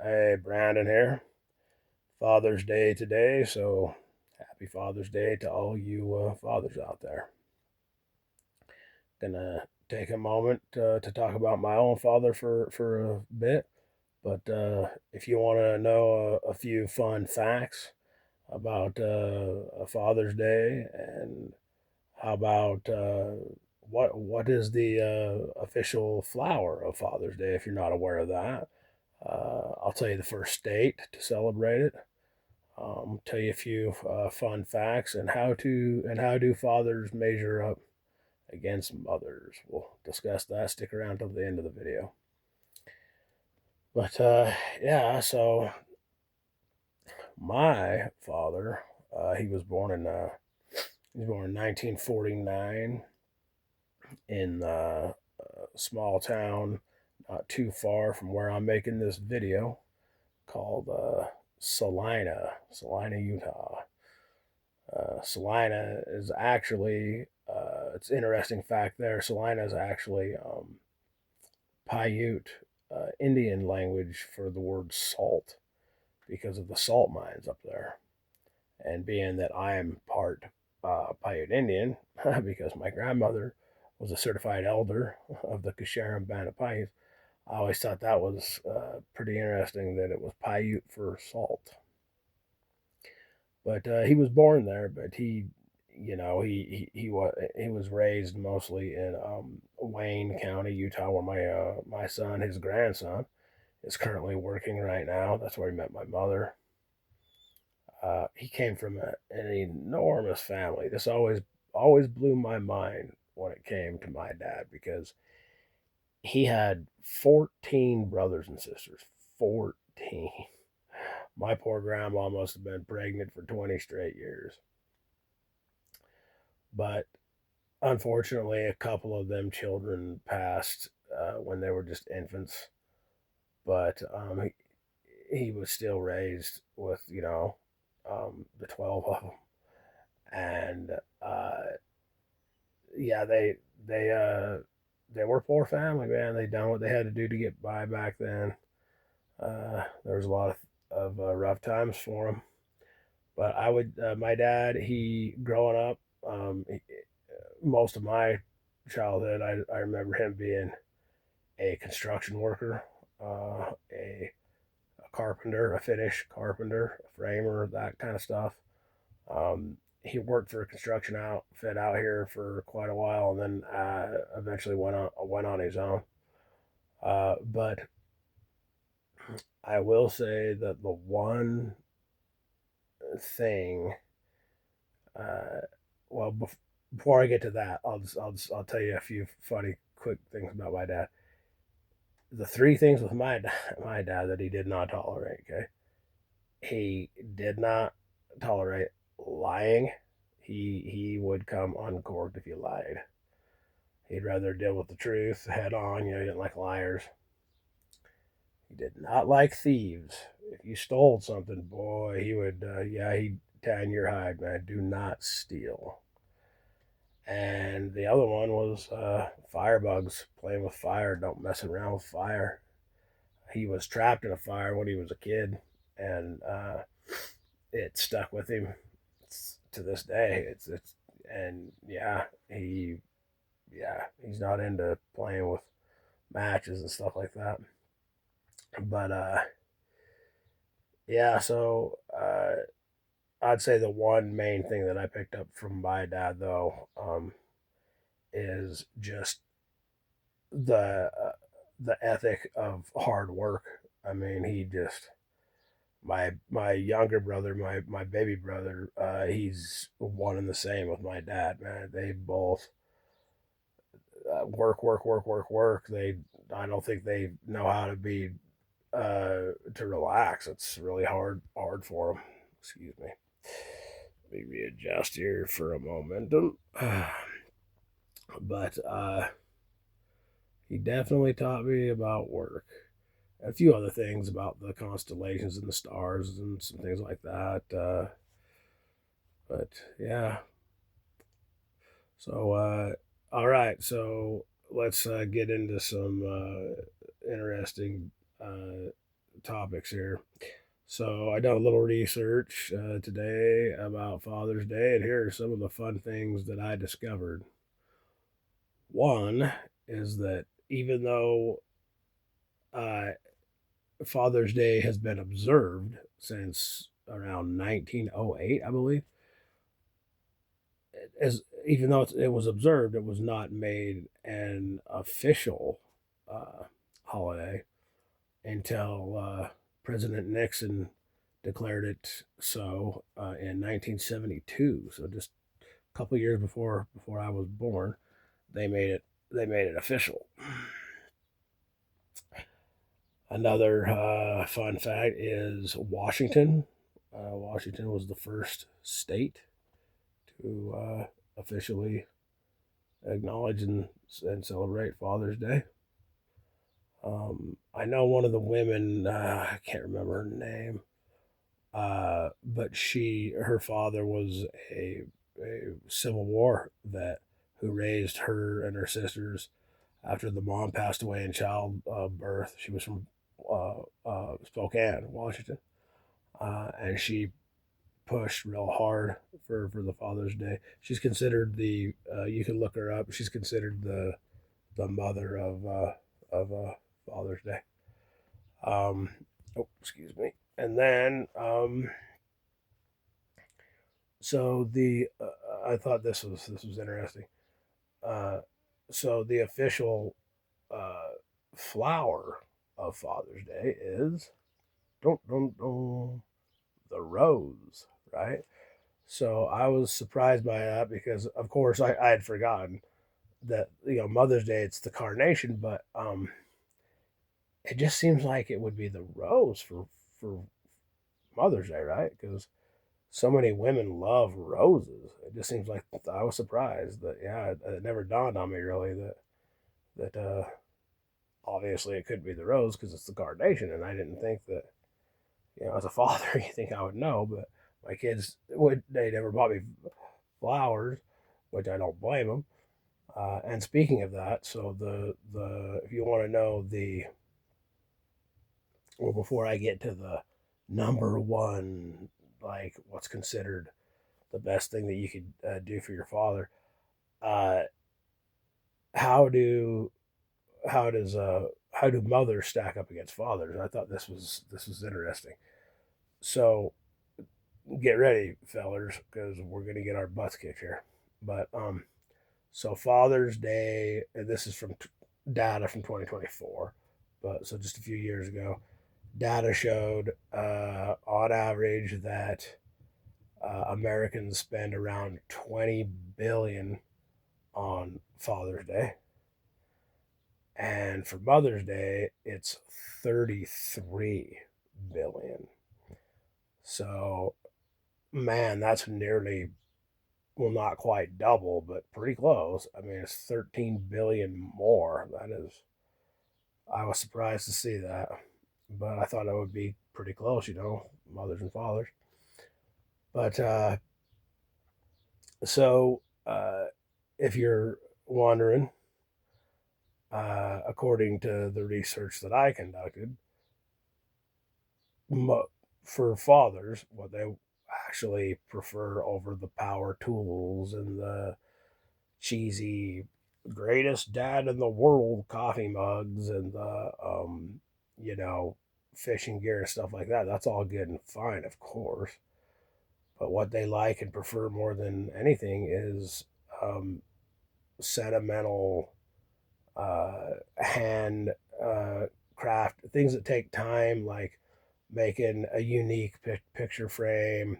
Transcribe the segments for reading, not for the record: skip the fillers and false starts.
Hey, Brandon here. Father's Day today, so happy Father's Day to all you fathers out there. Gonna take a moment to talk about my own father for a bit, but if you want to know a few fun facts about a Father's Day and how about what is the official flower of Father's Day, if you're not aware of that, I'll tell you the first state to celebrate it. Tell you a few fun facts and how do fathers measure up against mothers. We'll discuss that. Stick around till the end of the video. But yeah, so my father, he was born in 1949 in a small town not too far from where I'm making this video called Salina, Utah. Salina is actually, it's an interesting fact there. Salina is actually Paiute Indian language for the word salt because of the salt mines up there. And being that I am part Paiute Indian, because my grandmother was a certified elder of the Casharam Band of Paiutes, I always thought that was pretty interesting that it was Paiute for salt. But he was born there, but he was raised mostly in Wayne County, Utah, where my son, his grandson, is currently working right now. That's where he met my mother. He came from an enormous family. This always blew my mind when it came to my dad because he had 14 brothers and sisters. 14. My poor grandma must have been pregnant for 20 straight years. But unfortunately, a couple of them children passed when they were just infants. But he was still raised with, the 12 of them. And yeah, they were a poor family, man. They done what they had to do to get by back then. There was a lot of rough times for them. But my dad, he growing up, most of my childhood, I remember him being a construction worker, a carpenter, a finish carpenter, a framer, that kind of stuff. He worked for a construction outfit out here for quite a while, and then eventually went on his own. But I will say that the one thing, uh, well, before I get to that, I'll tell you a few funny, quick things about my dad. The three things with my dad that he did not tolerate. Okay, he did not tolerate lying. He would come uncorked if you lied. He'd rather deal with the truth head on. He didn't like liars. He did not like thieves. If you stole something, boy, he would. He'd tan your hide, man. Do not steal. And the other one was firebugs. Playing with fire. Don't mess around with fire. He was trapped in a fire when he was a kid, and it stuck with him to this day. It's and he's not into playing with matches and stuff like that. But yeah, so I'd say the one main thing that I picked up from my dad though is just the ethic of hard work. I mean, he just my younger brother, my baby brother, he's one and the same with my dad. Man, they both work. I don't think they know how to be to relax. It's really hard for them. Excuse me. Let me readjust here for a momentum. But he definitely taught me about work. A few other things about the constellations and the stars and some things like that. But yeah. So all right. So let's get into some interesting topics here. So I done a little research today about Father's Day, and here are some of the fun things that I discovered. One is that even though uh, Father's Day has been observed since around 1908, I believe, as even though it was observed, it was not made an official uh, holiday until President Nixon declared it so in 1972. So just a couple years before I was born, they made it official. Another fun fact is Washington. Washington was the first state to officially acknowledge and celebrate Father's Day. I know one of the women, I can't remember her name, but her father was a Civil War vet who raised her and her sisters after the mom passed away in childbirth. She was from Spokane, Washington, and she pushed real hard for the Father's Day. She's considered you can look her up. She's considered the mother of Father's Day. Um, oh, excuse me. And then so I thought this was interesting. Uh, so the official uh, flower of Father's Day is don't the rose, right? So I was surprised by that because, of course, I had forgotten that Mother's Day it's the carnation, but it just seems like it would be the rose for Mother's Day, right? Because so many women love roses. It just seems like I was surprised that it never dawned on me really that obviously it could be the rose because it's the carnation, and I didn't think that as a father you think I would know, but my kids they never bought me flowers, which I don't blame them. And speaking of that, so the if you want to know before I get to the number one, like what's considered the best thing that you could do for your father, uh, how do how do mothers stack up against fathers? I thought this was interesting. So get ready, fellers, because we're gonna get our butts kicked here. But so Father's Day, and this is from data from 2024, but so just a few years ago, data showed on average that Americans spend around 20 billion on Father's Day, and for Mother's Day, it's 33 billion. So, man, that's nearly, well, not quite double, but pretty close. I mean, it's 13 billion more. That is, I was surprised to see that, but I thought it would be pretty close, mothers and fathers. But so, if you're wondering, according to the research that I conducted, for fathers, what they actually prefer over the power tools and the cheesy greatest dad in the world coffee mugs and the you know fishing gear and stuff like that, that's all good and fine, of course, but what they like and prefer more than anything is sentimental hand craft things that take time, like making a unique picture frame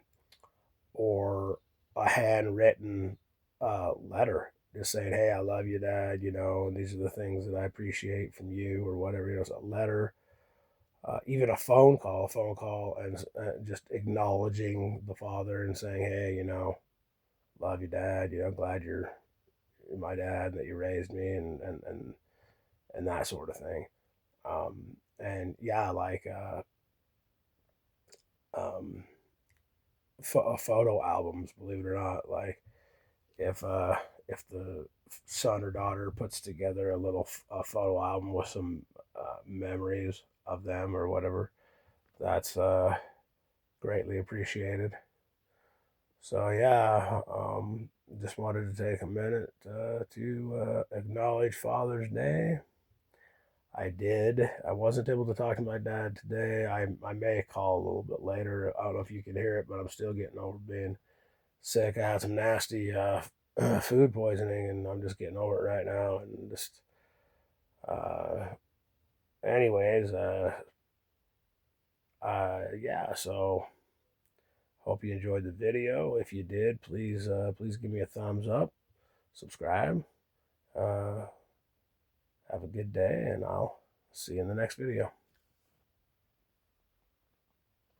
or a handwritten letter just saying, "Hey, I love you, Dad," and these are the things that I appreciate from you, or whatever. It's a letter, even a phone call, and just acknowledging the father and saying, "Hey, love you, Dad. Glad you're my dad, and that you raised me," and that sort of thing. And yeah, like um, photo albums, believe it or not. Like if if the son or daughter puts together a little photo album with some memories of them or whatever, that's greatly appreciated. So yeah, just wanted to take a minute to acknowledge Father's Day. I did. I wasn't able to talk to my dad today. I may call a little bit later. I don't know if you can hear it, but I'm still getting over being sick. I had some nasty food poisoning, and I'm just getting over it right now. And just, uh, anyways, yeah. So hope you enjoyed the video. If you did, please give me a thumbs up, subscribe. Uh, have a good day, and I'll see you in the next video.